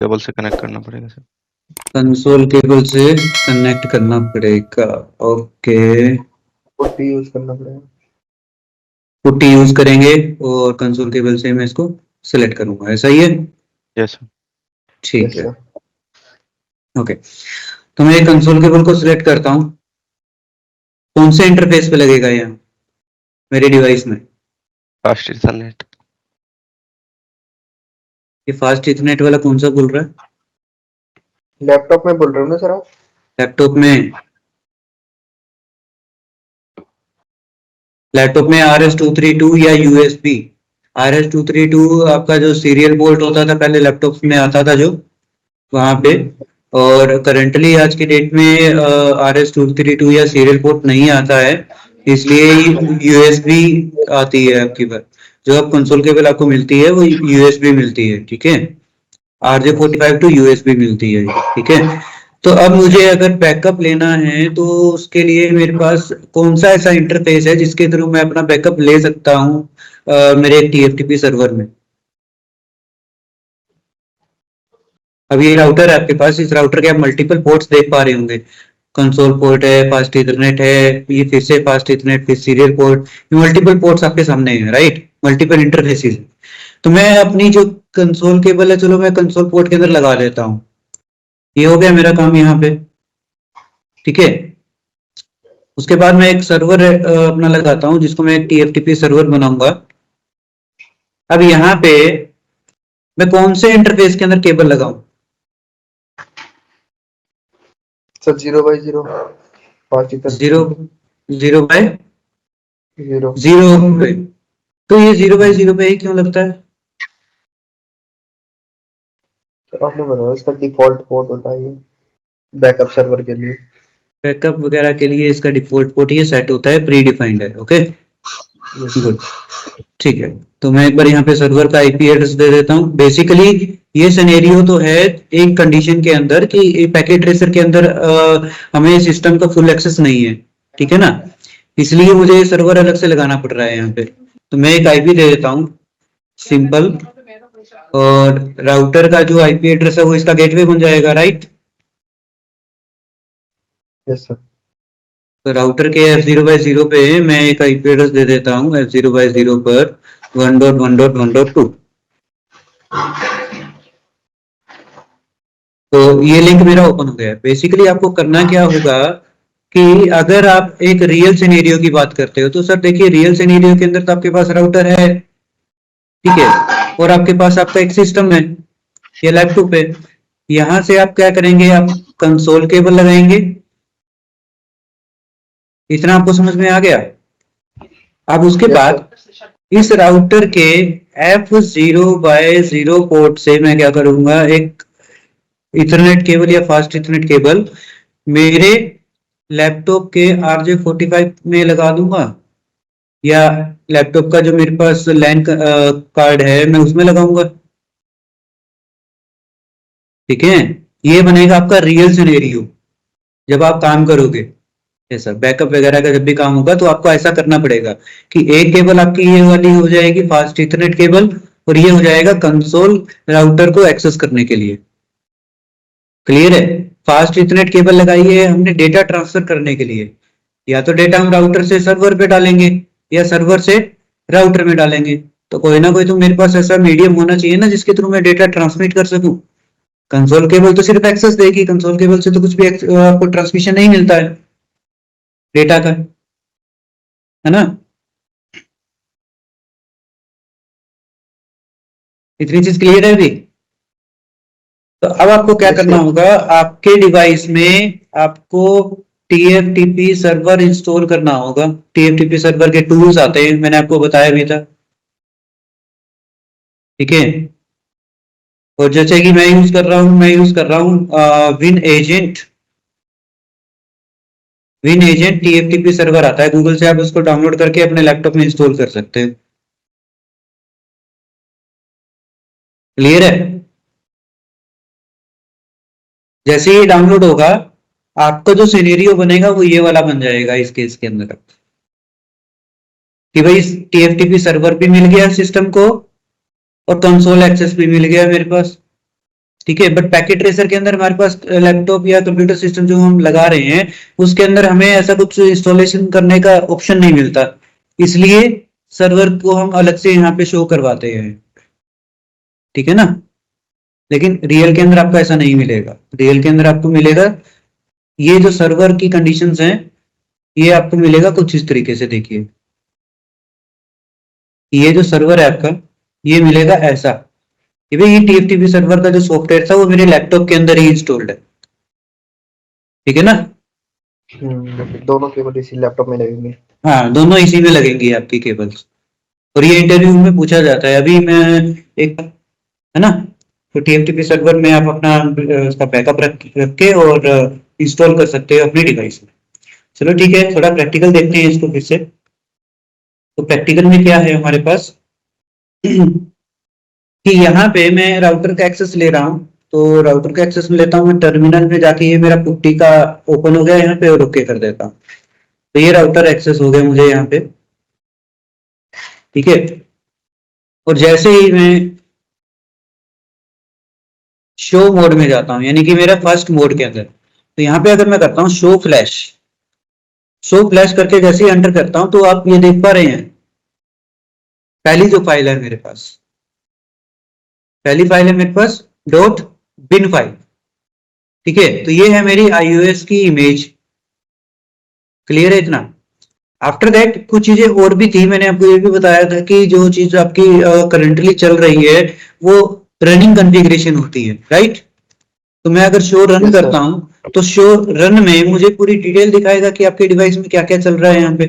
Cable से connect करना पड़ेगा सर। कंसोल केबल से कनेक्ट करना पड़ेगा, ओके। पुट्टी यूज करना पड़ेगा। पुट्टी यूज करेंगे और कंसोल केबल से मैं इसको सिलेक्ट करूंगा, ऐसा ही है? Yes sir. ठीक है, ओके। तो मैं कंसोल केबल को सिलेक्ट करता हूं। कौन से इंटरफेस पे लगेगा यहाँ मेरे डिवाइस में? Fast Ethernet. ये फास्ट इथरनेट वाला कौन सा बोल रहा है? लैपटॉप में बोल रहे हो ना सर आप? लैपटॉप में RS-232 या USB। RS-232 आपका जो सीरियल पोर्ट होता था पहले लैपटॉप में आता था जो, वहां पे। और करंटली आज की डेट में RS-232 या सीरियल पोर्ट नहीं आता है, इसलिए USB आती है आपकी बार। जो आप कंसोल केबल आपको मिलती है वो USB मिलती है, ठीक है। RJ45 टू USB मिलती है, ठीक है। तो अब मुझे अगर बैकअप लेना है तो उसके लिए मेरे पास कौन सा ऐसा इंटरफेस है जिसके थ्रू मैं अपना बैकअप ले सकता हूँ मेरे TFTP सर्वर में? अब ये राउटर है आपके पास, इस राउटर के आप मल्टीपल पोर्ट्स देख पा रहे होंगे। कंसोल पोर्ट है, फास्ट इथरनेट है, ये फिर से फास्ट इथरनेट, फिर सीरियल पोर्ट, ये मल्टीपल पोर्ट्स आपके सामने हैं, राइट? Multiple interfaces. तो मैं अपनी जो कंसोल केबल है, चलो मैं कंसोल पोर्ट के अंदर लगा लेता हूँ। ये हो गया मेरा काम यहाँ पे, ठीक है। उसके बाद मैं एक सर्वर अपना लगाता हूँ जिसको मैं एक TFTP सर्वर बनाऊंगा। अब यहाँ पे मैं कौन से इंटरफेस के अंदर केबल लगाऊं? सर 0x0 0 बाय 0 पे। तो ये 0x0 पे ही क्यों लगता है? तो आपने बनाया इसका डिफॉल्ट पोर्ट होता है ये बैकअप सर्वर के लिए। बैकअप वगैरह के लिए इसका डिफॉल्ट पोर्ट ये सेट होता है, प्री डिफाइंड है, ओके गुड, ठीक है। तो मैं एक बार यहाँ पे सर्वर का IP एड्रेस दे देता हूँ। बेसिकली ये सिनेरियो तो है एक कंडीशन के अंदर कि पैकेट ट्रेसर के अंदर हमें सिस्टम का फुल एक्सेस नहीं है, ठीक है ना, इसलिए मुझे सर्वर अलग से लगाना पड़ रहा है यहाँ पे। तो मैं एक IP दे देता हूँ सिंपल, और राउटर का जो IP एड्रेस है वो इसका गेटवे बन जाएगा, राइट? Yes sir. तो राउटर के F0/0 पे मैं एक IP एड्रेस दे देता हूँ F0/0 पर 1.1.1.2। तो ये लिंक मेरा ओपन हो गया है। बेसिकली आपको करना क्या होगा कि अगर आप एक रियल सिनेरियो की बात करते हो तो सर देखिए, रियल सिनेरियो के अंदर तो आपके पास राउटर है, ठीक है, और आपके पास आपका एक सिस्टम है, ये लैपटॉप है। यहां से आप क्या करेंगे, आप कंसोल केबल लगाएंगे। इतना आपको समझ में आ गया? अब उसके बाद इस राउटर के F0/0 पोर्ट से मैं क्या करूंगा, एक इथरनेट केबल या फास्ट इथरनेट केबल मेरे लैपटॉप के RJ45 में लगा दूंगा, या लैपटॉप का जो मेरे पास लैन कार्ड है मैं उसमें लगाऊंगा, ठीक है। ये बनेगा आपका रियल सिनेरियो जब आप काम करोगे ऐसा बैकअप वगैरह का जब भी काम होगा तो आपको ऐसा करना पड़ेगा कि एक केबल आपकी ये वाली हो जाएगी फास्ट इथरनेट केबल, और ये हो जाएगा कंसोल राउटर को एक्सेस करने के लिए। क्लियर है? फास्ट इथरनेट केबल लगाई है हमने डेटा ट्रांसफर करने के लिए, या तो डेटा हम राउटर से सर्वर पे डालेंगे या सर्वर से राउटर में डालेंगे। तो कोई ना कोई तो मेरे पास ऐसा मीडियम होना चाहिए ना जिसके थ्रू मैं डेटा ट्रांसमिट कर सकूं। कंसोल केबल तो सिर्फ एक्सेस देगी, कंसोल केबल से तो कुछ भी आपको ट्रांसमिशन नहीं मिलता है डेटा का, है ना? इतनी चीज क्लियर है अभी? तो अब आपको क्या करना होगा, आपके डिवाइस में आपको TFTP सर्वर इंस्टॉल करना होगा। TFTP सर्वर के टूल्स आते हैं, मैंने आपको बताया भी था, ठीक है। और जैसे कि मैं यूज कर रहा हूँ win agent. Win agent TFTP server आता है गूगल से, आप उसको डाउनलोड करके अपने लैपटॉप में इंस्टॉल कर सकते हैं। क्लियर है? जैसे ही डाउनलोड होगा आपका जो सिनेरियो बनेगा वो ये वाला बन जाएगा इस केस के अंदर, कि भाई TFTP सर्वर भी मिल गया सिस्टम को और कंसोल एक्सेस भी मिल गया मेरे पास। ठीक है। बट पैकेट ट्रेसर के अंदर हमारे पास लैपटॉप या कंप्यूटर सिस्टम जो हम लगा रहे हैं उसके अंदर हमें ऐसा कुछ इंस्टॉलेशन करने का ऑप्शन नहीं मिलता, इसलिए सर्वर को हम अलग से यहाँ पे शो करवाते हैं, ठीक है ना। लेकिन रियल के अंदर आपको ऐसा नहीं मिलेगा। रियल के अंदर आपको मिलेगा ये जो सर्वर की कंडीशंस हैं, ये आपको मिलेगा कुछ इस तरीके से। देखिए ये जो सर्वर है आपका, ये मिलेगा ऐसा कि भाई ये TFTP सर्वर का जो सॉफ्टवेयर था वो मेरे लैपटॉप के अंदर ही इंस्टॉल्ड है, ठीक है ना। दोनों केबल इसी लैपटॉप में लगेंगे। हाँ, दोनों इसी में लगेंगी आपकी केबल्स। और ये इंटरव्यू में पूछा जाता है। अभी मैं एक, है ना, तो TFTP सर्वर में आप अपना उसका बैकअप रख के और इंस्टॉल कर सकते हो अपने डिवाइस में। चलो ठीक है, थोड़ा प्रैक्टिकल देखते हैं इसको फिर से। तो प्रैक्टिकल में क्या है हमारे पास कि यहाँ पे मैं राउटर का एक्सेस ले रहा हूँ। तो राउटर का एक्सेस में लेता हूँ मैं टर्मिनल में जाके, ये मेरा पुट्टी का ओपन हो गया यहाँ पे और ओके कर देता हूँ। तो ये राउटर एक्सेस हो गया मुझे यहाँ पे, ठीक है। और जैसे ही मैं शो मोड में जाता हूँ, यानी कि मेरा फर्स्ट मोड के अंदर, तो यहाँ पे अगर मैं करता हूँ शो फ्लैश करके जैसे ही एंटर करता हूँ, तो आप ये देख पा रहे हैं पहली जो फाइल है मेरे पास, पहली फाइल है मेरे पास डॉट बिन फाइल, ठीक है। तो ये है मेरी iOS की इमेज, क्लियर है इतना। आफ्टर दैट कुछ चीजें और भी थी, मैंने आपको ये भी बताया था कि जो चीज आपकी करंटली चल रही है वो रनिंग कॉन्फ़िगरेशन होती है, राइट। तो मैं अगर शो रन करता हूं तो शो रन में मुझे पूरी डिटेल दिखाएगा कि आपके डिवाइस में क्या क्या चल रहा है यहाँ पे,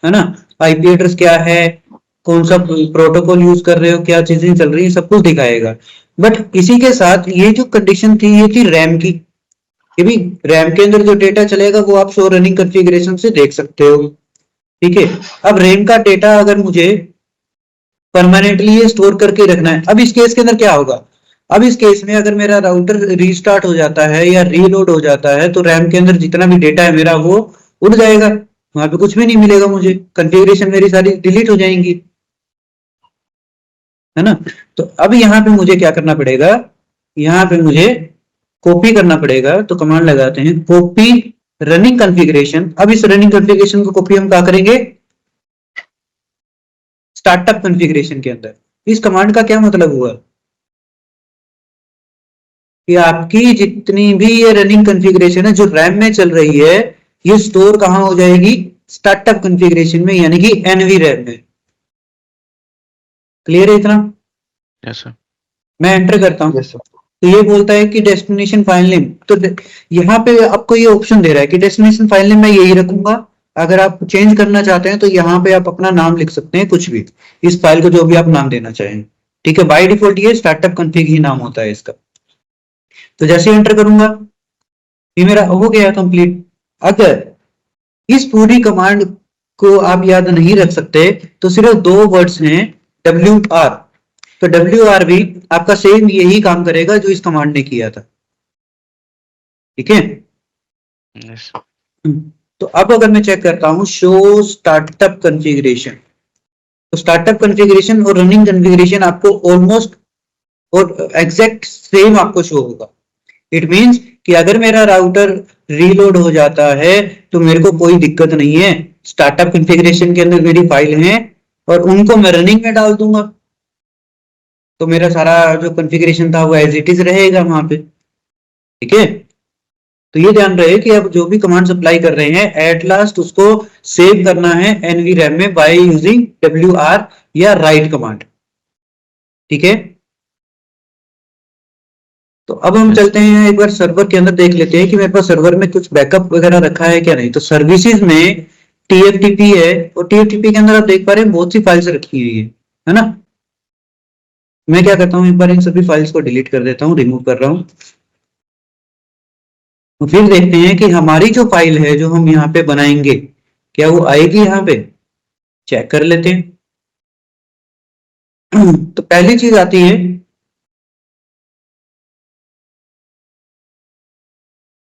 है ना। आईपी एड्रेस क्या है, कौन सा प्रोटोकॉल यूज कर रहे हो, क्या चीजें चल रही है, सब कुछ दिखाएगा। बट इसी के साथ ये जो कंडीशन थी ये थी रैम की, कि भी रैम के अंदर जो डेटा चलेगा वो आप शो रनिंग कॉन्फ़िगरेशन से देख सकते हो, ठीक है। अब रैम का डेटा अगर मुझे परमानेंटली ये स्टोर करके रखना है, अब इस केस के अंदर क्या होगा, अब इस केस में अगर मेरा राउटर रीस्टार्ट हो जाता है या रीलोड हो जाता है तो रैम के अंदर जितना भी डेटा है मेरा वो उड़ जाएगा, वहां पे कुछ भी नहीं मिलेगा मुझे, कॉन्फ़िगरेशन मेरी सारी डिलीट हो जाएंगी, है ना। तो अब यहाँ पे मुझे क्या करना पड़ेगा, यहाँ पे मुझे कॉपी करना पड़ेगा। तो कमांड लगाते हैं कॉपी रनिंग कॉन्फ़िगरेशन। अब इस रनिंग कॉन्फ़िगरेशन को कॉपी हम क्या करेंगे, स्टार्टअप कॉन्फ़िगरेशन के अंदर। इस कमांड का क्या मतलब हुआ कि आपकी जितनी भी ये रनिंग कॉन्फ़िगरेशन है जो रैम में चल रही है, ये स्टोर कहां हो जाएगी, स्टार्टअप कॉन्फ़िगरेशन में, यानी कि एनवी रैम में। क्लियर है इतना। Yes sir. मैं एंटर करता हूं यस सर। तो ये बोलता है कि डेस्टिनेशन फाइल नेम। तो यहाँ पे आपको ये ऑप्शन दे रहा है कि डेस्टिनेशन फाइल नेम मैं यही रखूंगा, अगर आप चेंज करना चाहते हैं तो यहाँ पे आप अपना नाम लिख सकते हैं, कुछ भी, इस फाइल को जो भी आप नाम देना चाहें, ठीक है। बाय डिफॉल्ट ये स्टार्टअप कॉन्फ़िग ही नाम होता है इसका। तो जैसे एंटर करूंगा ये मेरा हो गया कंप्लीट। अगर इस पूरी कमांड को आप याद नहीं रख सकते तो सिर्फ दो वर्ड्स हैं, WR। तो WR भी आपका सेम यही काम करेगा जो इस कमांड ने किया था, ठीक है। यस। तो अब अगर मैं चेक करता हूं शो स्टार्टअप कॉन्फ़िगरेशन, तो स्टार्टअप कॉन्फ़िगरेशन और रनिंग कॉन्फ़िगरेशन आपको ऑलमोस्ट और एग्जैक्ट सेम आपको शो होगा। इट मींस कि अगर मेरा राउटर रीलोड हो जाता है तो मेरे को कोई दिक्कत नहीं है, स्टार्टअप कॉन्फ़िगरेशन के अंदर मेरी फाइल है और उनको मैं रनिंग में डाल दूंगा, तो मेरा सारा जो कॉन्फ़िगरेशन था वो एज इट इज रहेगा वहां पे, ठीक है। तो ये ध्यान रहे कि अब जो भी कमांड अप्लाई कर रहे हैं एट लास्ट उसको सेव करना है एनवी रैम में बाय यूजिंग WR या राइट कमांड, ठीक है। तो अब हम चलते हैं एक बार सर्वर के अंदर, देख लेते हैं कि मेरे पास सर्वर में कुछ बैकअप वगैरह रखा है क्या नहीं। तो सर्विसेज में TFTP है और TFTP के अंदर आप देख पा रहे हैं बहुत सी फाइल्स रखी हुई है ना। मैं क्या करता हूँ, एक बार इन सभी फाइल्स को डिलीट कर देता हूँ, रिमूव कर रहा हूँ। तो फिर देखते हैं कि हमारी जो फाइल है जो हम यहाँ पे बनाएंगे क्या वो आएगी यहाँ पे, चेक कर लेते हैं। तो पहली चीज आती है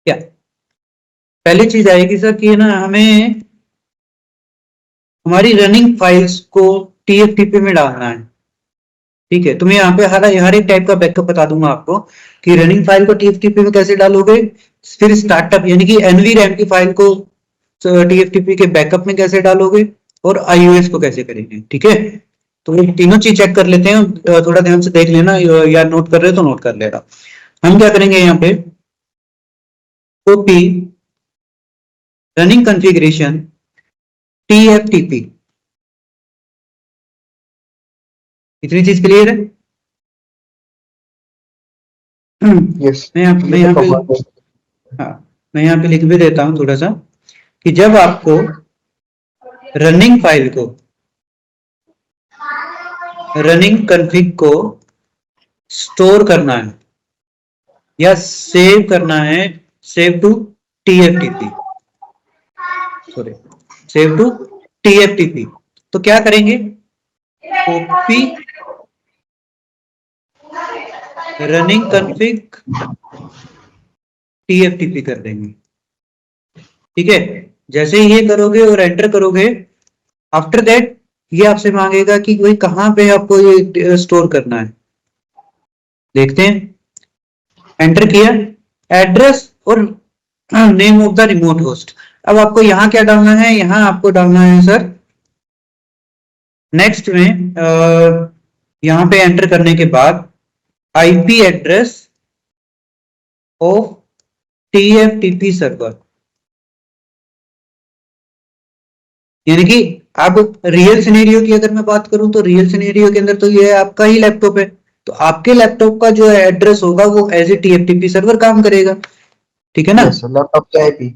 क्या, पहली चीज आएगी सर कि ना हमें हमारी रनिंग फाइल्स को TFTP में डालना है। ठीक है, तो मैं यहाँ पे हर एक टाइप का बैकअप बता दूंगा आपको कि रनिंग फाइल को टीएफटीपी में कैसे डालोगे, फिर स्टार्टअप यानी कि एनवीरैम की फाइल को टीएफटीपी के बैकअप में कैसे डालोगे, और आईओएस को कैसे करेंगे। ठीक है, तो ये तीनों चीज चेक कर लेते हैं, थोड़ा ध्यान से देख लेना, या नोट कर रहे हो तो नोट कर लेना। हम क्या करेंगे यहाँ पे, ओपी रनिंग कॉन्फ़िगरेशन टीएफटीपी, इतनी चीज क्लियर है। यस, मैं यहाँ पे हाँ, मैं यहाँ पे लिख भी देता हूँ थोड़ा सा कि जब आपको रनिंग फाइल को, रनिंग कॉन्फ़िग को स्टोर करना है या सेव करना है, save to TFTP, sorry, save to TFTP, तो क्या करेंगे, ओपी रनिंग कॉन्फ़िग टीएफटीपी कर देंगे। ठीक है, जैसे ही ये करोगे और एंटर करोगे, आफ्टर दैट ये आपसे मांगेगा कि भाई कहां पे आपको ये स्टोर करना है। देखते हैं, एंटर किया, एड्रेस और name of the remote host. अब आपको यहां क्या डालना है, यहां आपको डालना है सर नेक्स्ट में, यहां पे एंटर करने के बाद IP address of TFTP server, यानी कि अब रियल सिनेरियो की अगर मैं बात करूं तो रियल सिनेरियो के अंदर तो ये आपका ही लैपटॉप है, तो आपके लैपटॉप का जो एड्रेस होगा वो एज ए टीएफटीपी सर्वर काम करेगा। ठीक है ना, यस, लैपटॉप की आईपी।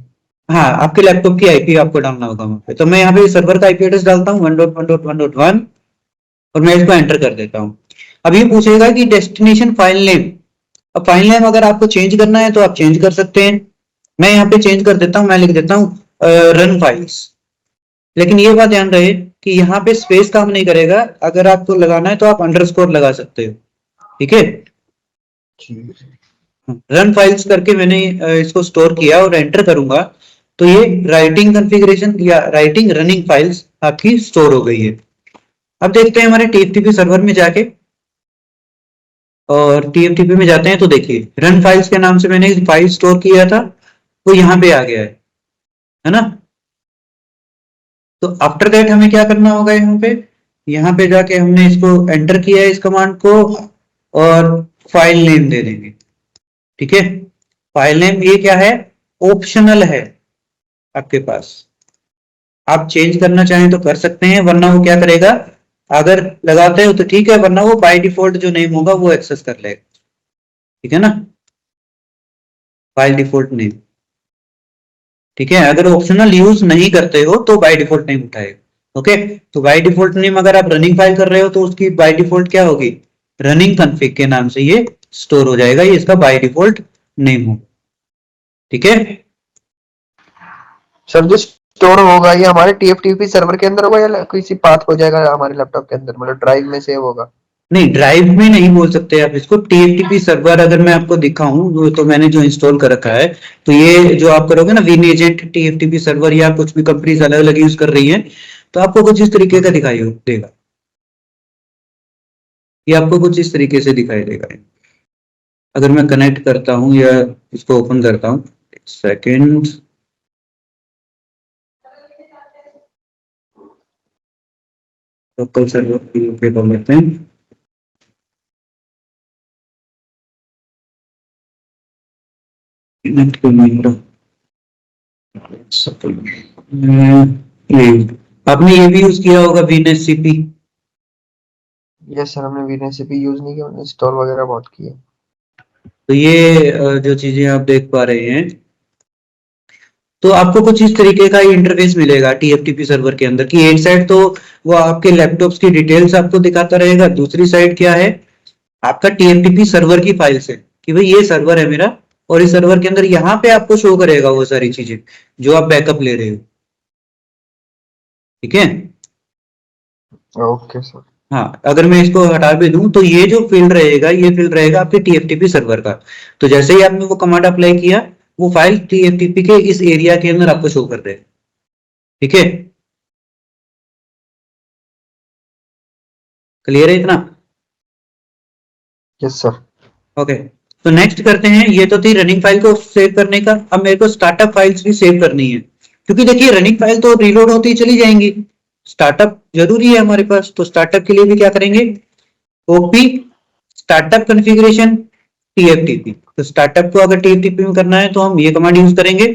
हाँ, आपके लैपटॉप की आईपी आपको डालना होगा वहां पे। तो मैं यहाँ पे सर्वर का आईपी एड्रेस डालता हूँ 1.1.1.1 और मैं इसको एंटर कर देता हूँ। अब ये पूछेगा कि डेस्टिनेशन फाइल नेम, अब फाइल नेम अगर आपको चेंज करना है तो आप चेंज कर सकते हैं। मैं यहाँ पे चेंज कर देता हूँ, मैं लिख देता हूँ रन फाइल्स। लेकिन ये बात ध्यान रहे कि यहाँ पे स्पेस काम नहीं करेगा, अगर आपको लगाना है तो आप अंडरस्कोर लगा सकते हो। ठीक है, रन फाइल्स करके मैंने इसको स्टोर किया और एंटर करूंगा तो ये राइटिंग कॉन्फ़िगरेशन या राइटिंग रनिंग फाइल्स आपकी स्टोर हो गई है। अब देखते हैं हमारे टीएफटीपी सर्वर में जाके, और टीएफटीपी में जाते हैं तो देखिए रन फाइल्स के नाम से मैंने फाइल स्टोर किया था वो यहाँ पे आ गया है ना। तो आफ्टर दैट हमें क्या करना होगा, यहाँ पे जाके हमने इसको एंटर किया है इस कमांड को, और फाइल नेम दे देंगे। ठीक है, फाइल नेम ये क्या है, ऑप्शनल है आपके पास, आप चेंज करना चाहें तो कर सकते हैं, वरना वो क्या करेगा, अगर लगाते हो तो ठीक है, वरना वो बाय डिफॉल्ट जो नेम होगा वो एक्सेस कर लेगा। ठीक है ना, बाय डिफॉल्ट नेम। ठीक है, अगर ऑप्शनल यूज नहीं करते हो तो बाय डिफॉल्ट नेम उठाएगा। ओके, तो बाय डिफॉल्ट नेम अगर आप रनिंग फाइल कर रहे हो तो उसकी बाय डिफॉल्ट क्या होगी, रनिंग कॉन्फ़िग के नाम से ये स्टोर हो जाएगा, ये इसका बाय डिफॉल्ट नेम हो। ठीक है, सर जो स्टोर होगा ये हमारे टीएफटीपी सर्वर के अंदर होगा या किसी पाथ हो जाएगा हमारे लैपटॉप के अंदर, मतलब ड्राइव में सेव होगा? नहीं, ड्राइव में नहीं बोल सकते आप इसको, टीएफटीपी सर्वर अगर मैं आपको दिखाऊं तो मैंने जो इंस्टॉल कर रखा है, तो ये जो आप करोगे ना विन एजेंट टीएफटीपी सर्वर, या कुछ भी कंपनीज अलग अलग यूज कर रही हैं, तो आपको कुछ इस तरीके का दिखाई देगा, ये आपको कुछ इस तरीके से दिखाई देगा। अगर मैं कनेक्ट करता हूं या इसको ओपन करता हूं, सेकेंड, लोकल सर्वर पे कर लेते हैं। आपने ये भी यूज किया होगा VNSCP। यस सर, हमने वीएनएससीपी यूज नहीं किया, हमने इंस्टॉल वगैरह बहुत किया। तो ये जो चीजें आप देख पा रहे हैं, तो आपको कुछ इस तरीके का इंटरफेस मिलेगा टीएफटीपी सर्वर के अंदर, कि एक साइड तो वो आपके लैपटॉप्स की डिटेल्स आपको दिखाता रहेगा, दूसरी साइड क्या है, आपका टीएफटीपी सर्वर की फाइल्स है, कि भाई ये सर्वर है मेरा, और इस सर्वर के अंदर यहाँ पे आपको शो करेगा वो सारी चीजें जो आप बैकअप ले रहे हो। ठीक है, ओके सर। हाँ, अगर मैं इसको हटा भी दूं तो ये जो फील्ड रहेगा, ये फील्ड रहेगा आपके टीएफटीपी सर्वर का। तो जैसे ही आपने वो कमांड अप्लाई किया, वो फाइल टीएफटीपी के इस एरिया के अंदर आपको शो कर देगा। ठीक है, क्लियर है इतना। Yes sir. ओके, तो नेक्स्ट करते हैं, ये तो थी रनिंग फाइल को सेव करने का। अब मेरे को स्टार्टअप फाइल्स भी सेव करनी है, क्योंकि देखिए रनिंग फाइल तो रीलोड होती चली जाएंगी, स्टार्टअप जरूरी है हमारे पास। तो स्टार्टअप के लिए भी क्या करेंगे, ओपी स्टार्टअप कॉन्फ़िगरेशन टीएफटीपी। तो स्टार्टअप को अगर टीएफटीपी में करना है तो हम ये कमांड यूज करेंगे,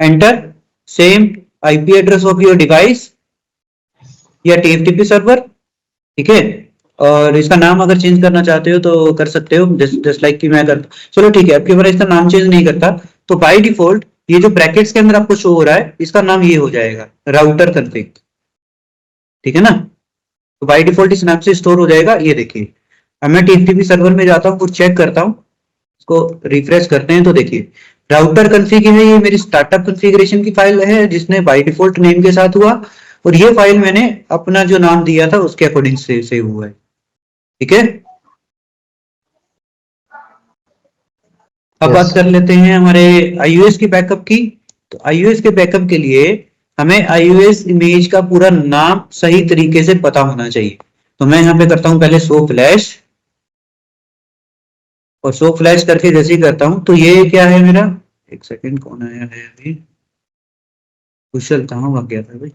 enter same IP address of your device या टीएफटीपी सर्वर, ठीक है। और इसका नाम अगर चेंज करना चाहते हो तो कर सकते हो, जस्ट लाइक कि मैं करता, चलो ठीक है, आपके बार इसका नाम चेंज नहीं करता, तो बाय डिफॉल्ट ये जो ब्रैकेट्स के अंदर आपको शो हो रहा है इसका नाम ये हो जाएगा, राउटर कॉन्फ़िग, ठीक है ना। तो बाय डिफॉल्ट इस नाम से स्टोर हो जाएगा। ये देखिए, अब मैं टीएफटीपी सर्वर में जाता हूँ, कुछ चेक करता हूँ, इसको रिफ्रेश करते हैं तो देखिए राउटर कॉन्फ़िग है, ये मेरी स्टार्टअप कॉन्फ़िगरेशन की फाइल है जिसने बाय डिफॉल्ट नेम के साथ हुआ, और ये फाइल मैंने अपना जो नाम दिया था उसके अकॉर्डिंग से सेव हुआ है, ठीक है। अब बात कर लेते हैं हमारे iOS की बैकअप की। तो iOS के बैकअप के लिए हमें iOS इमेज का पूरा नाम सही तरीके से पता होना चाहिए। तो मैं यहाँ पे करता हूँ पहले शो फ्लैश, और शो फ्लैश करके जैसे ही करता हूँ तो ये क्या है मेरा, एक सेकेंड, कौन आया है अभी, कुशल कहाँ भाग गया था भाई।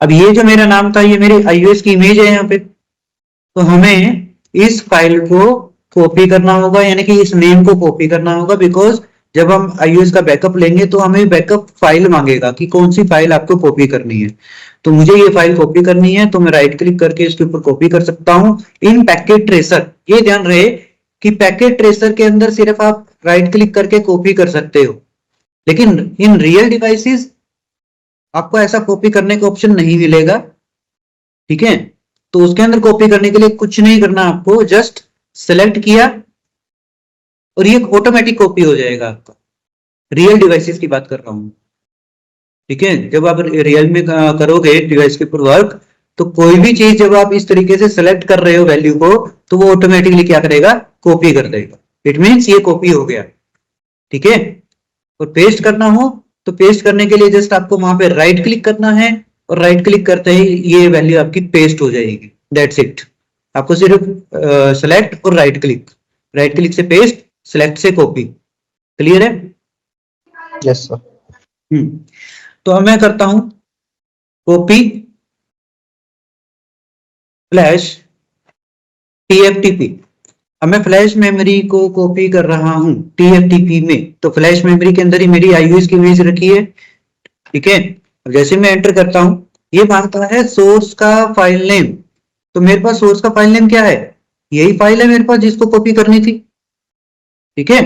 अब ये जो मेरा नाम था ये मेरी iOS की इमेज है यहाँ पे, तो हमें इस फाइल को कॉपी करना होगा, यानी कि इस नेम को कॉपी करना होगा, बिकॉज जब हम iOS का बैकअप लेंगे तो हमें बैकअप फाइल मांगेगा कि कौन सी फाइल आपको कॉपी करनी है। तो मुझे ये फाइल कॉपी करनी है, तो मैं राइट क्लिक करके इसके ऊपर कॉपी कर सकता हूं इन पैकेट ट्रेसर। ये ध्यान रहे कि पैकेट ट्रेसर के अंदर सिर्फ आप राइट क्लिक करके कॉपी कर सकते हो, लेकिन इन रियल डिवाइसेस आपको ऐसा कॉपी करने का ऑप्शन नहीं मिलेगा, ठीक है। तो उसके अंदर कॉपी करने के लिए कुछ नहीं करना, आपको जस्ट सेलेक्ट किया और ये ऑटोमेटिक कॉपी हो जाएगा आपका। रियल डिवाइसेस की बात कर रहा हूं, ठीक है। जब आप रियल में करोगे डिवाइस के ऊपर वर्क, तो कोई भी चीज जब आप इस तरीके से सेलेक्ट कर रहे हो वैल्यू को, तो वो ऑटोमेटिकली क्या करेगा, कॉपी कर देगा। इट मीन्स ये कॉपी हो गया, ठीक है। और पेस्ट करना हो तो पेस्ट करने के लिए जस्ट आपको वहां पे राइट क्लिक करना है, और राइट क्लिक करते ही ये वैल्यू आपकी पेस्ट हो जाएगी, दैट्स इट। आपको सिर्फ सेलेक्ट और राइट क्लिक से पेस्ट, सेलेक्ट से कॉपी, क्लियर है। Yes sir. तो अब मैं करता हूं कॉपी फ्लैश टीएफटीपी। अब मैं फ्लैश मेमोरी को कॉपी कर रहा हूं टीएफटीपी में, तो फ्लैश मेमोरी के अंदर ही मेरी iOS की इमेज रखी है, ठीक है। अब जैसे मैं एंटर करता हूं, ये मांगता है सोर्स का फाइल नेम। तो मेरे पास सोर्स का फाइल नेम क्या है, यही फाइल है मेरे पास जिसको कॉपी करनी थी, ठीक है।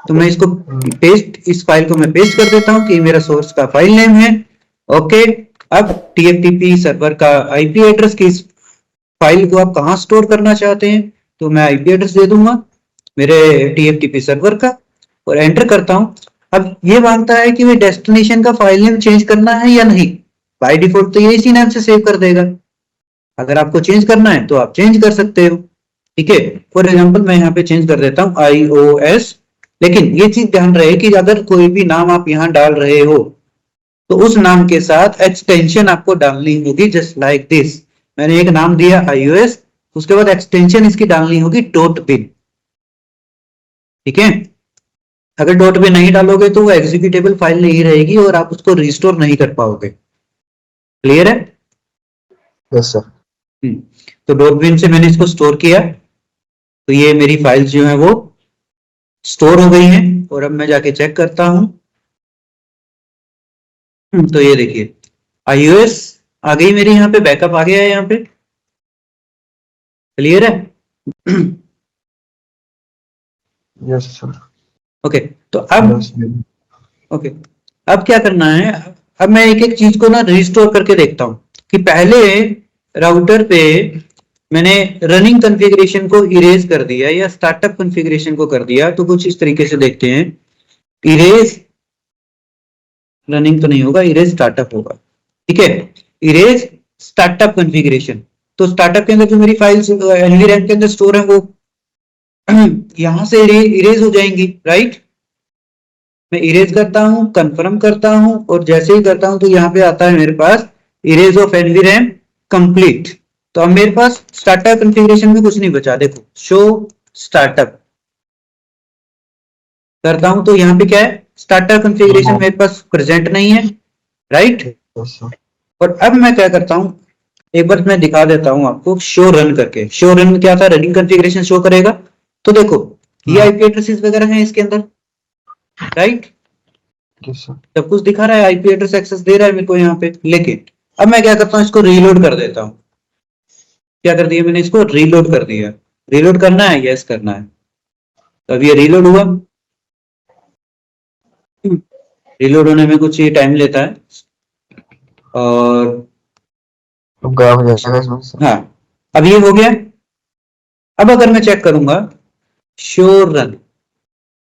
तो मैं इसको पेस्ट, इस फाइल को मैं पेस्ट कर देता हूं कि मेरा सोर्स का फाइल नेम है, ओके। अब टीएफटीपी सर्वर का आईपी एड्रेस, की इस फाइल को आप कहां स्टोर करना चाहते हैं, तो मैं आईपी एड्रेस दे दूंगा मेरे टीएफटीपी सर्वर का, और एंटर करता हूं। अब ये मांगता है कि मैं डेस्टिनेशन का फाइल नेम चेंज करना है या नहीं। बाय डिफॉल्ट तो ये इसी नाम से सेव कर देगा, अगर आपको चेंज करना है तो आप चेंज कर सकते हो, ठीक है। फॉर एग्जांपल मैं यहाँ पे चेंज कर देता हूँ iOS, लेकिन ये चीज ध्यान रहे कि अगर कोई भी नाम आप यहाँ डाल रहे हो तो उस नाम के साथ एक्सटेंशन आपको डालनी होगी, जस्ट लाइक दिस। मैंने एक नाम दिया iOS, उसके बाद एक्सटेंशन इसकी डालनी होगी .bin, ठीक है। अगर .bin नहीं डालोगे तो वो एग्जीक्यूटेबल फाइल नहीं रहेगी और आप उसको रिस्टोर नहीं कर पाओगे, क्लियर है। Yes sir. तो .bin से मैंने इसको स्टोर किया, तो ये मेरी फाइल्स जो है वो स्टोर हो गई हैं। और अब मैं जाके चेक करता हूं, तो ये देखिए iOS आ गई मेरी, यहाँ पे बैकअप आ गया है यहाँ पे, क्लियर है। Yes sir. ओके, तो अब ओके, अब क्या करना है, अब मैं एक एक चीज को ना रिस्टोर करके देखता हूं कि पहले राउटर पे मैंने रनिंग कॉन्फ़िगरेशन को इरेज कर दिया या स्टार्टअप कॉन्फ़िगरेशन को कर दिया, तो कुछ इस तरीके से देखते हैं। इरेज रनिंग तो नहीं होगा, इरेज स्टार्टअप होगा, ठीक है। इरेज स्टार्टअप कॉन्फ़िगरेशन, तो स्टार्टअप के अंदर जो मेरी फाइल्स एनवीरैम के अंदर स्टोर है वो यहां से इरेज हो जाएंगी, राइट। मैं इरेज करता हूं, कंफर्म करता हूं, और जैसे ही करता हूं तो यहाँ पे आता है मेरे पास इरेज ऑफ एनवीरैम कंप्लीट, तो अब मेरे पास स्टार्टअप कॉन्फ़िगरेशन में कुछ नहीं बचा। देखो शो स्टार्टअप करता हूं तो यहाँ पे क्या है, स्टार्टअप कॉन्फ़िगरेशन मेरे पास प्रेजेंट नहीं है, राइट। Yes sir. और अब मैं क्या करता हूं, एक बार मैं दिखा देता हूं आपको शो रन करके। शो रन क्या था, रनिंग कॉन्फ़िगरेशन शो करेगा। तो देखो ये आईपी एड्रेसेस वगैरह हैं इसके अंदर, राइट। Yes sir. सब कुछ दिखा रहा है, आईपी एड्रेस एक्सेस दे रहा है मेरे को यहाँ पे। लेकिन अब मैं क्या करता हूँ, इसको रीलोड कर देता हूँ। क्या कर दिया मैंने, इसको रीलोड कर दिया। रीलोड करना है, यस करना है। तो अब ये रीलोड हुआ। रीलोड होने में कुछ ये टाइम लेता है, और तो गायब हो जाएगा इसमें सर। हाँ अब ये हो गया। अब अगर मैं चेक करूंगा शो रन,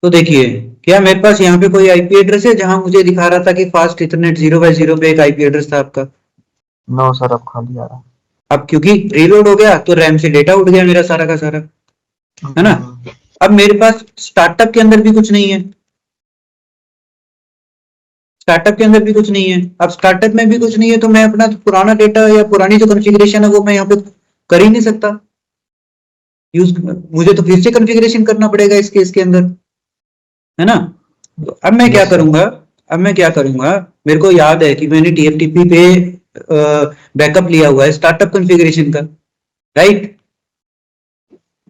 तो देखिए क्या मेरे पास यहाँ पे कोई आईपी एड्रेस है जहां मुझे दिखा रहा था कि फास्ट इथरनेट 0/0 पे एक आईपी एड्रेस था आपका। नो सर, अब खाली आ रहा अब क्योंकि रीलोड हो गया तो रैम से डेटा उठ गया मेरा सारा का सारा, है ना। अब मेरे पास स्टार्टअप के अंदर भी कुछ नहीं है, स्टार्टअप के अंदर भी कुछ नहीं है। अब स्टार्टअप में भी कुछ नहीं है तो मैं अपना पुराना डेटा या पुरानी जो कॉन्फ़िगरेशन है वो मैं यहाँ पे कर ही नहीं सकता यूज। मुझे तो फिर से कॉन्फ़िगरेशन करना पड़ेगा इस केस के अंदर, है ना। तो अब मैं क्या Yes, sir. करूंगा, अब मैं क्या करूंगा, मेरे को याद है कि मैंने टीएफटीपी पे बैकअप लिया हुआ है स्टार्टअप कॉन्फ़िगरेशन का, राइट।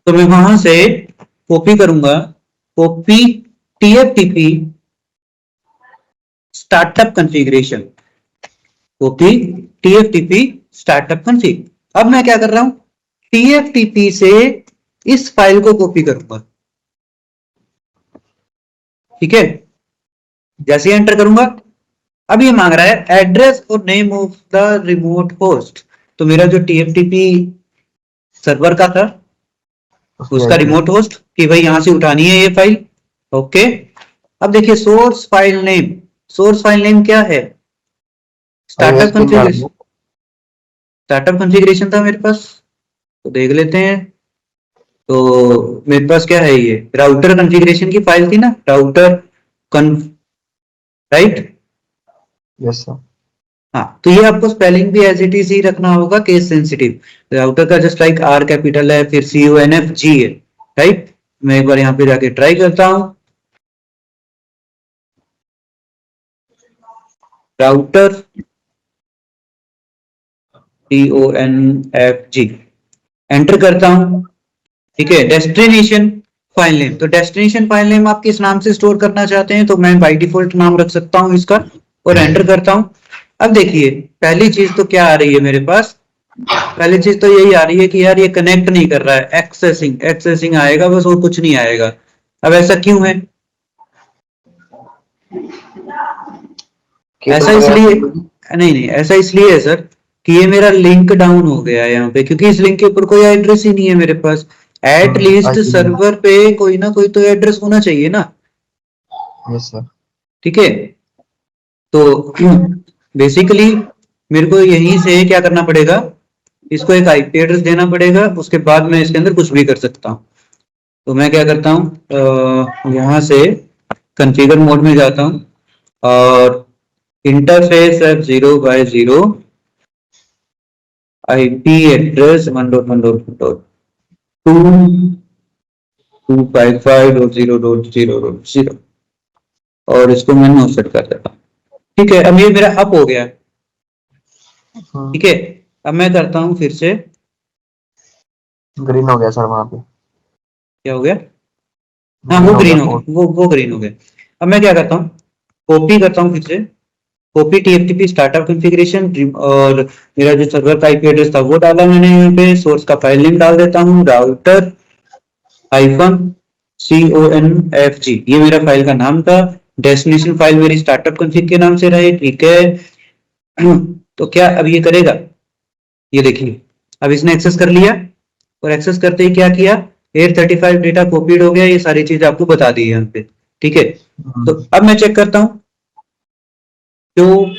तो मैं वहां से कॉपी करूंगा, copy TFTP startup configuration, copy TFTP startup config. अब मैं क्या कर रहा हूं, टीएफटीपी से इस फाइल को कॉपी करूंगा, ठीक है। जैसे एंटर करूंगा अब ये मांग रहा है एड्रेस और name of the remote host. तो मेरा जो टीएफटीपी सर्वर का था उसका रिमोट होस्ट कि भाई यहां से उठानी है ये फाइल, ओके। अब देखिए source file name, source file name क्या है, स्टार्टअप कॉन्फ़िगरेशन, स्टार्टअप कॉन्फ़िगरेशन था मेरे पास। तो देख लेते हैं। तो मेरे पास क्या है, ये राउटर कॉन्फ़िगरेशन की फाइल थी ना, राउटर कॉन्फ, राइट। Yes sir. हाँ तो ये आपको स्पेलिंग भी एज इट इज ही रखना होगा, केस सेंसिटिव। राउटर का जस्ट लाइक आर कैपिटल है, फिर CONFG है, राइट। मैं एक बार यहाँ पे जाके ट्राई करता हूँ, राउटर CONFG एंटर करता हूँ, ठीक है। डेस्टिनेशन फाइल नेम, तो डेस्टिनेशन फाइल नेम आप किस नाम से स्टोर करना चाहते हैं, तो मैं बाय डिफॉल्ट नाम रख सकता हूँ इसका, और एंटर करता हूँ। अब देखिए पहली चीज तो क्या आ रही है मेरे पास, पहली चीज तो यही आ रही है कि यार ये कनेक्ट नहीं कर रहा है, एक्सेसिंग एक्सेसिंग आएगा बस, और कुछ नहीं आएगा। अब ऐसा क्यों है, ऐसा इसलिए नहीं, ऐसा इसलिए है सर कि ये मेरा लिंक डाउन हो गया है यहाँ पे, क्योंकि इस लिंक के ऊपर कोई एड्रेस ही नहीं है मेरे पास। एट लीस्ट सर्वर पे कोई ना कोई तो एड्रेस होना चाहिए ना। Yes sir. ठीक है, तो बेसिकली मेरे को यहीं से क्या करना पड़ेगा, इसको एक आईपी एड्रेस देना पड़ेगा, उसके बाद मैं इसके अंदर कुछ भी कर सकता हूँ। तो मैं क्या करता हूँ, यहाँ से कॉन्फ़िगर मोड में जाता हूँ, और इंटरफेस है 0/0 IP एड्रेस 1.1.2.255.0.0.0 और इसको मैं नो सेट कर देता हूँ। ठीक है, अब ये मेरा अप हो गया। ठीक है, अब मैं करता हूँ फिर से, ग्रीन हो गया सर वहां पे। क्या हो गया, हाँ वो ग्रीन हो गया, वो ग्रीन हो गया। अब मैं क्या करता हूँ, कॉपी करता हूँ फिर से, कॉपी TFTP स्टार्टअप कॉन्फ़िगरेशन, और मेरा जो सर्वर का आईपी एड्रेस था वो डाला मैंने यहाँ पे, सोर्स का फाइल नेम डाल देता हूँ राउटर -CONFG, ये मेरा फाइल का नाम था। डेस्टिनेशन फाइल मेरी स्टार्टअप कॉन्फ़िग के नाम से रहे, ठीक है। तो क्या अब ये करेगा, ये देखिए अब इसने एक्सेस कर लिया, और एक्सेस करते ही क्या किया, 835 डेटा कॉपीड हो गया, ये सारी चीज आपको बता दी है यहाँ पे। ठीक है, तो अब मैं चेक करता हूँ जो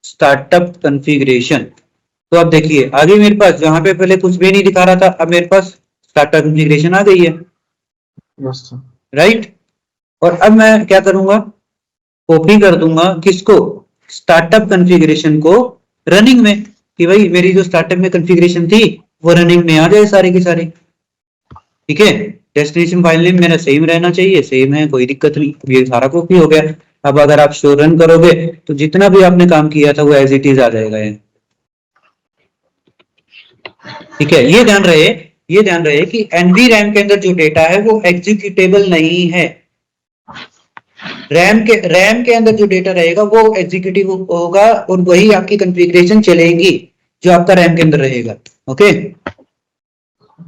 स्टार्टअप कॉन्फ़िगरेशन, तो अब देखिए आगे मेरे पास जहां पे पहले कुछ भी नहीं दिखा रहा था, अब मेरे पास स्टार्टअप कॉन्फ़िगरेशन आ गई है, राइट। और अब मैं क्या करूंगा, कॉपी कर दूंगा किसको, स्टार्टअप कॉन्फ़िगरेशन को रनिंग में। कि भाई मेरी जो स्टार्टअप में कॉन्फ़िगरेशन थी वो रनिंग में आ जाए सारी की सारी। ठीक है, डेस्टिनेशन फाइल नेम मेरा सेम रहना चाहिए, सेम है, कोई दिक्कत नहीं, ये सारा कॉपी हो गया। अब अगर आप शो रन करोगे तो जितना भी आपने काम किया था वो एज इट इज आ जाएगा ये। ठीक है, ये ध्यान रहे कि एनवी रैम के अंदर जो डेटा है वो एग्जीक्यूटेबल नहीं है। रैम के अंदर जो डेटा रहेगा वो एग्जीक्यूटिव होगा और वही आपकी कॉन्फ़िगरेशन चलेगी जो आपका रैम के अंदर रहेगा। Okay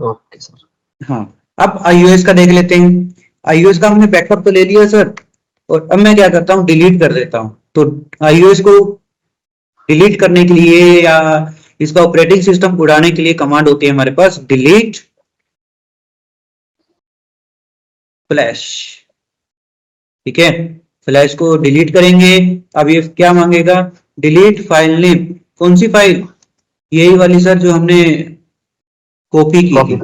okay sir. हाँ, अब iOS का देख लेते हैं। iOS का हमने बैकअप तो ले लिया सर, और अब मैं क्या करता हूँ, डिलीट कर देता हूँ। तो iOS को डिलीट करने के लिए या इसका ऑपरेटिंग सिस्टम उड़ाने के लिए कमांड होती है हमारे पास, डिलीट फ्लैश। ठीक है, फ्लैश को डिलीट करेंगे। अब ये क्या मांगेगा, डिलीट फाइल नेम। कौन सी फाइल, यही वाली सर जो हमने कॉपी की थी,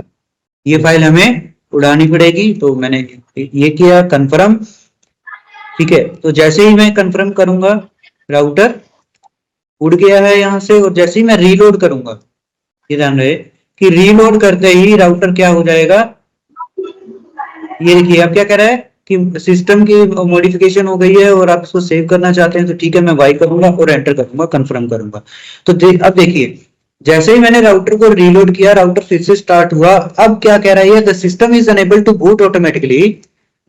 ये फाइल हमें उड़ानी पड़ेगी। तो मैंने ये किया, कंफर्म। ठीक है, तो जैसे ही मैं कंफर्म करूंगा राउटर उड़ गया है यहाँ से, और जैसे ही मैं रीलोड करूंगा, ये ध्यान रहे कि रीलोड करते ही राउटर क्या हो जाएगा, ये देखिए अब क्या कह रहा है कि सिस्टम की मॉडिफिकेशन हो गई है और आप इसको सेव करना चाहते हैं तो ठीक है, मैं वाई करूंगा और एंटर करूंगा, कंफर्म करूंगा। तो अब देखिए जैसे ही मैंने राउटर को रीलोड किया, राउटर फिर से स्टार्ट हुआ। अब क्या कह रहा है, the system is unable to boot automatically,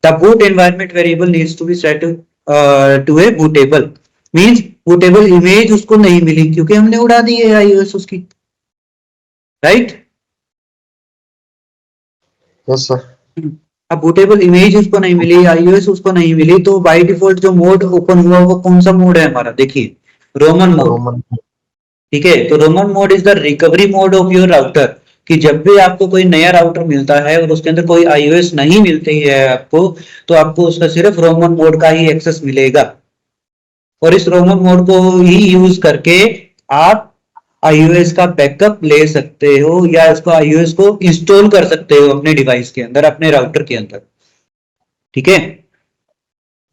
the boot environment variable needs to be set to a bootable. Means bootable image उसको नहीं मिली क्योंकि हमने उड़ा दी है आईओएस उसकी, राइट। Yes sir. अब बूटेबल इमेज उसको नहीं मिली, आईओएस उसको नहीं मिली, तो बाय डिफॉल्ट जो मोड ओपन हुआ वो कौन सा मोड है हमारा, देखिए रोमन मोड। रोमन। ठीक है, तो Roman mode is the recovery mode of your router, कि जब भी आपको कोई नया राउटर मिलता है और उसके अंदर कोई आईओएस नहीं मिलती है आपको, तो आपको उसका सिर्फ रोमन मोड का ही एक्सेस मिलेगा। और इस रोमन मोड को ही यूज करके आप iOS का बैकअप ले सकते हो या इसको iOS को इंस्टॉल कर सकते हो अपने डिवाइस के अंदर, अपने राउटर के अंदर। ठीक है,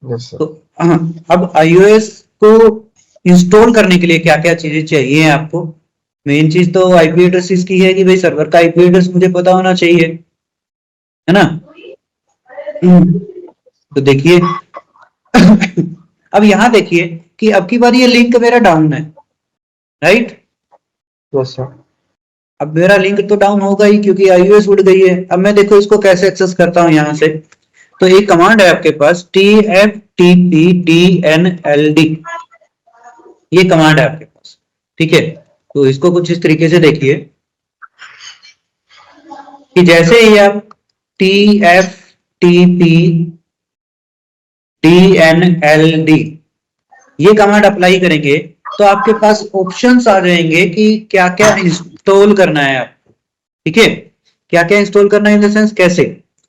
यस सर। तो हाँ, अब iOS को इंस्टॉल करने के लिए क्या क्या चीजें चाहिए आपको। मेन चीज तो आईपी एड्रेस इसकी है कि भाई सर्वर का आईपी एड्रेस मुझे पता होना चाहिए, है ना। तो देखिए अब यहां देखिए कि अब की बार ये लिंक मेरा डाउन है, राइट। Yes sir. अब मेरा लिंक तो डाउन होगा ही क्योंकि iOS उड़ गई है। अब मैं देखो इसको कैसे एक्सेस करता हूं यहां से। तो एक कमांड है आपके पास tftpdnld, ये कमांड है आपके पास। ठीक है, तो इसको कुछ इस तरीके से देखिए कि जैसे ही आप tftpdnld ये कमांड अप्लाई करेंगे तो आपके पास ऑप्शंस आ जाएंगे कि क्या क्या इंस्टॉल करना है आपको। ठीक है, क्या क्या इंस्टॉल करना है इन द सेंस कैसे,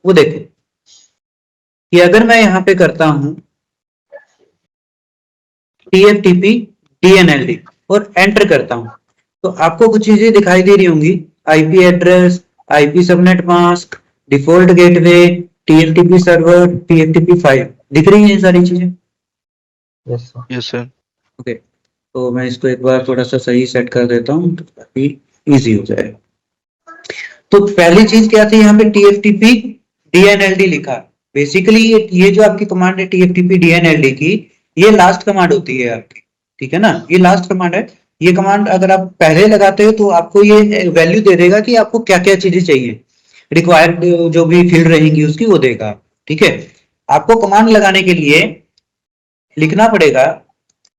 वो देखो कि अगर मैं यहां पे करता हूं tftp dnld और एंटर करता हूं तो आपको कुछ चीजें दिखाई दे रही होंगी, IP address, IP subnet mask, default gateway, TLTP server, TFTP file, दिख रही है ये सारी चीजें। Yes sir. Yes sir. Okay, तो मैं इसको एक बार थोड़ा सा सही सेट कर देता हूं तो काफी इजी हो जाए। तो पहली चीज क्या थी, यहाँ पे tftp dnld लिखा। बेसिकली ये जो आपकी कमांड है tftp dnld की, ये लास्ट कमांड होती है आपकी। ठीक है ना, ये लास्ट कमांड है। ये कमांड अगर आप पहले लगाते हो तो आपको ये वैल्यू दे देगा कि आपको क्या क्या चीजें चाहिए, रिक्वायर्ड जो भी फील्ड रहेंगी उसकी वो देगा। ठीक है, आपको कमांड लगाने के लिए लिखना पड़ेगा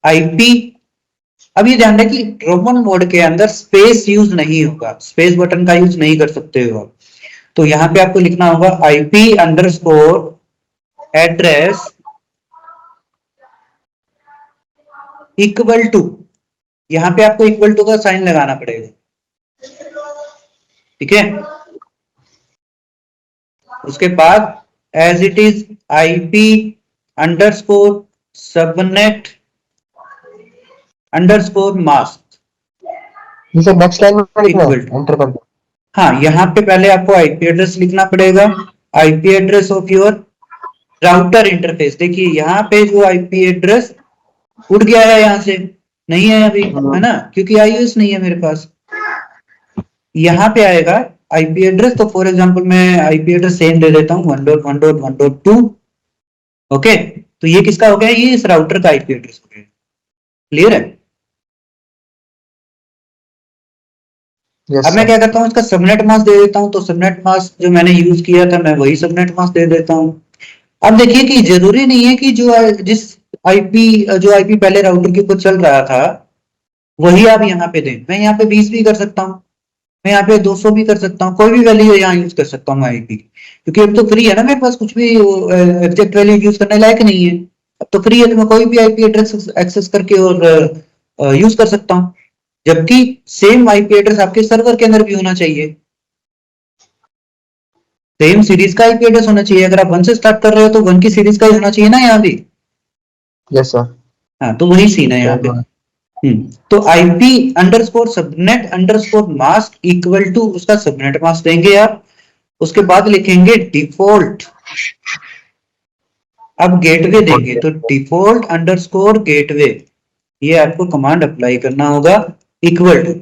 आईपी। अब ये ध्यान रहे कि रोमन मोड के अंदर स्पेस यूज नहीं होगा, स्पेस बटन का यूज नहीं कर सकते हो आप। तो यहाँ पे आपको लिखना होगा IP underscore address equal to, यहाँ पे आपको इक्वल टू का साइन लगाना पड़ेगा। ठीक है, उसके बाद as it is IP underscore subnet underscore mask ये नेक्स्ट लाइन में लिखना है, इक्वल टू। एंटर कर दो। हाँ, यहाँ पे पहले आपको आईपी एड्रेस लिखना पड़ेगा, IP address of your router interface. देखिए यहाँ पे जो आईपी एड्रेस उड़ गया है यहाँ से, नहीं है अभी, है ना, क्योंकि iOS नहीं है मेरे पास। यहाँ पे आएगा आईपी एड्रेस, तो फॉर एग्जांपल मैं आईपी एड्रेस सेम दे देता हूँ 1.1.1.2। ओके, तो ये किसका हो गया, ये इस राउटर का आईपी एड्रेस हो गया। क्लियर है? यस अब मैं सर। क्या करता हूँ, इसका सबनेट मास्क दे देता हूँ, तो सबनेट मास्क जो मैंने यूज किया था मैं वही सबनेट मास्क दे देता हूँ। अब देखिए कि जरूरी नहीं है कि जिस आईपी जो आईपी पहले राउटर के ऊपर चल रहा था वही आप यहाँ पे दें। मैं यहाँ पे 20 भी कर सकता हूँ, मैं यहाँ पे 200 भी कर सकता हूँ, कोई भी वैल्यू यहाँ यूज कर सकता हूँ आईपी, क्योंकि अब तो फ्री है ना मेरे पास, कुछ भी एग्जैक्ट वैल्यू यूज करने लायक नहीं है। अब तो फ्री है, तो मैं कोई भी आईपी एड्रेस एक्सेस करके और यूज कर सकता हूँ, जबकि सेम आईपी एड्रेस आपके सर्वर के अंदर भी होना चाहिए, सेम सीरीज का आईपी एड्रेस होना चाहिए। अगर आप 1 से स्टार्ट कर रहे हो तो 1 की सीरीज का ही होना चाहिए ना यहाँ भी। Yes sir. हाँ, तो वही सीन है यहाँ पे। तो IP underscore subnet underscore mask equal to उसका सबनेट मास्क देंगे आप, उसके बाद लिखेंगे डिफॉल्ट। अब गेटवे देंगे तो डिफॉल्ट अंडरस्कोर गेटवे, ये आपको कमांड अप्लाई करना होगा, इक्वल टू।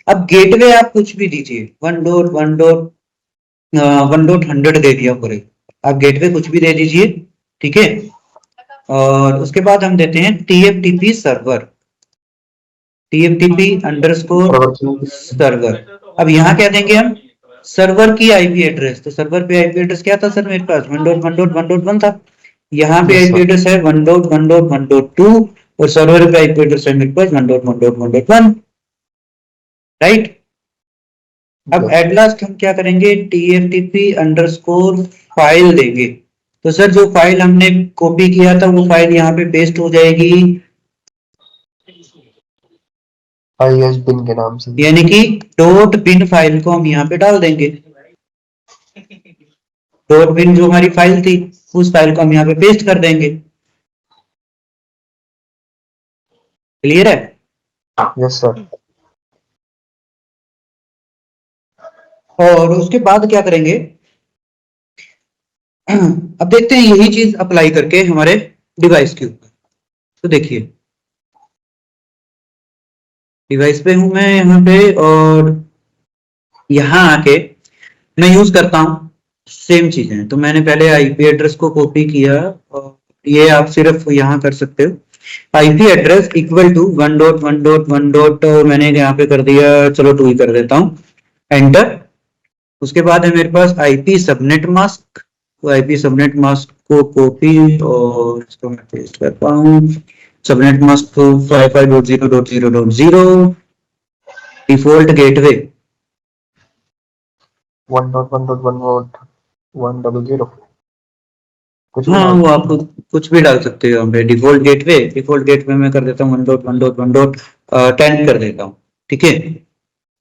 अब गेटवे आप कुछ भी दीजिए, 1.1.100 दे दिया पूरे, आप गेटवे कुछ भी दे दीजिए, ठीक है। और उसके बाद हम देते हैं TFTP server, TFTP underscore server. अब यहाँ क्या देंगे हम, सर्वर की आईपी एड्रेस, तो सर्वर पे आईपी एड्रेस क्या था सर मेरे पास, 1.1.1.1 था। यहाँ पे आईपी एड्रेस है 1.1.1.2 और सर्वर पे आईपी एड्रेस है मेरे पास 1.1.1.1, राइट। अब एट लास्ट हम क्या करेंगे, TFTP अंडरस्कोर फाइल देंगे। तो सर जो फाइल हमने कॉपी किया था वो फाइल यहाँ पे पेस्ट हो जाएगी, आईएस बिन के नाम से, यानी कि .bin फाइल को हम यहाँ पे डाल देंगे। .bin जो हमारी फाइल थी उस फाइल को हम यहाँ पे पेस्ट कर देंगे। क्लियर है? Yes sir. और उसके बाद क्या करेंगे, अब देखते हैं यही चीज अप्लाई करके हमारे डिवाइस के ऊपर। तो देखिए डिवाइस पे हूं मैं यहाँ पे, और यहाँ आके मैं यूज करता हूँ सेम चीजें। तो मैंने पहले आईपी एड्रेस को कॉपी किया, और ये आप सिर्फ यहाँ कर सकते हो, आईपी एड्रेस इक्वल टू 1.1.1. मैंने यहाँ पे कर दिया, चलो 2 ही कर देता हूँ, एंटर। उसके बाद है मेरे पास आईपी सबनेट मास्क, तो आईपी सबनेट मास्क को कॉपी और इसको मैं पेस्ट करता हूँ, सबनेट मास्क को 55.0.0.0 डिफॉल्ट गेटवे 1.1.1.100 कुछ भी हाँ डाल वो सकते आप कुछ भी डाल सकते हो यहाँ पे, डिफॉल्ट गेटवे में कर देता हूँ 1.1.1.10 कर देता हूँ, ठीक है।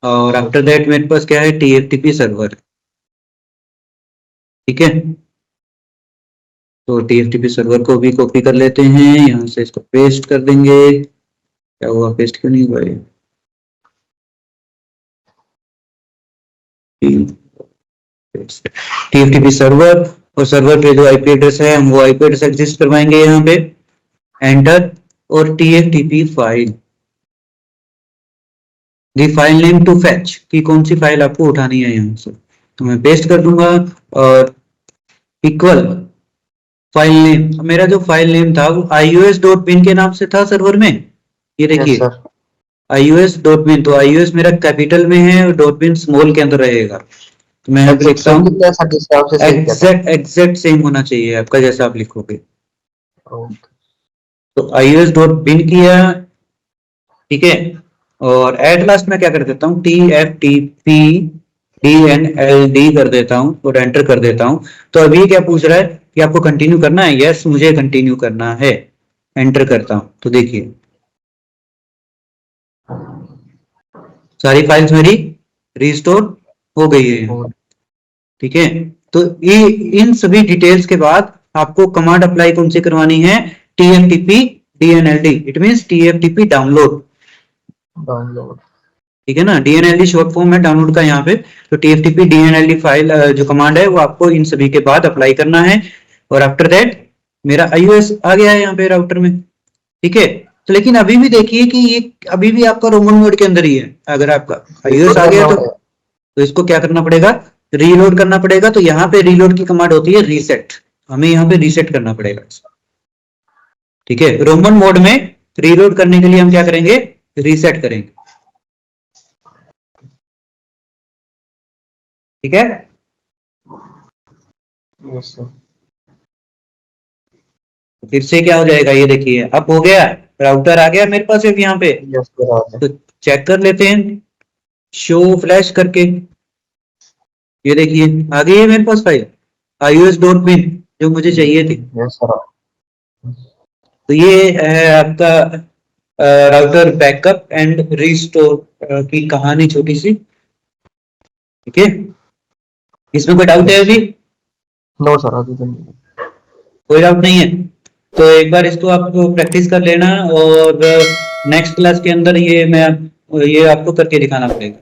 और आफ्टर दैट मेरे पास क्या है, TFTP सर्वर, ठीक है। तो TFTP सर्वर को भी कॉपी कर लेते हैं, यहाँ से इसको पेस्ट कर देंगे। क्या हुआ, पेस्ट क्यों नहीं हुआ ये? TFTP सर्वर, और सर्वर पे जो आईपी एड्रेस है हम वो आईपी एड्रेस एग्जिस्ट करवाएंगे यहाँ पे, एंटर। और TFTP file, the file name to fetch, की कौन सी फाइल आपको उठानी है यहाँ से, तो मैं पेस्ट कर दूंगा। और इक्वल फाइल नेम, मेरा जो फाइल नेम था वो ios.bin के नाम से था सर्वर में, ये यस देखिए सर। ios.bin, तो ios मेरा कैपिटल में है और .bin स्मॉल के अंदर रहेगा, तो मैं यहाँ पे एग्जैक्ट लिखता सेम हूँ, कितना है सर जिस हिसाब से सेव किया था? एग्जैक्ट सेम होना चाहिए आपका जैसा आप लिखोगे। ओके। तो ios.bin किया, ठीक है। और एट लास्ट में क्या कर देता हूँ, TFTP DNLD कर देता हूँ और एंटर कर देता हूँ। तो अभी क्या पूछ रहा है कि आपको कंटिन्यू करना है, यस मुझे कंटिन्यू करना है, एंटर करता हूँ। तो देखिए सारी फाइल्स मेरी रिस्टोर हो गई है, ठीक है। तो ये इन सभी डिटेल्स के बाद आपको कमांड अप्लाई कौन सी करवानी है, TFTP DNLD, it means TFTP download, download. ठीक है ना। DNLD शॉर्ट फॉर्म है डाउनलोड का यहाँ पे, तो TFTP DNLD फाइल जो कमांड है वो आपको इन सभी के बाद अप्लाई करना है। और आफ्टर दैट मेरा iOS आ गया है यहाँ पे राउटर में, ठीक है। तो लेकिन अभी भी देखिए कि ये अभी भी आपका रोमन मोड के अंदर ही है। अगर आपका iOS आ गया तो इसको क्या करना पड़ेगा, रीलोड करना पड़ेगा। तो यहाँ पे रीलोड की कमांड होती है रीसेट, हमें यहाँ पे रीसेट करना पड़ेगा। ठीक है, रोमन मोड में रीलोड करने के लिए हम क्या करेंगे, रीसेट करेंगे। ठीक है, यस सर। फिर से क्या हो जाएगा, ये देखिए अब हो गया, राउटर आ गया मेरे पास अब यहाँ पे। यस सर आ गया। तो चेक कर लेते हैं शो फ्लैश करके। ये देखिए आ गई है मेरे पास फाइल iOS.bin जो मुझे चाहिए थी। Yes sir. तो ये है आपका राउटर बैकअप एंड रिस्टोर की कहानी, छोटी सी। ठीक है, इसमें कोई डाउट है अभी? नो सर अभी तो नहीं। कोई डाउट नहीं है तो एक बार इसको आप प्रैक्टिस कर लेना, और नेक्स्ट क्लास के अंदर ये आपको करके दिखाना पड़ेगा।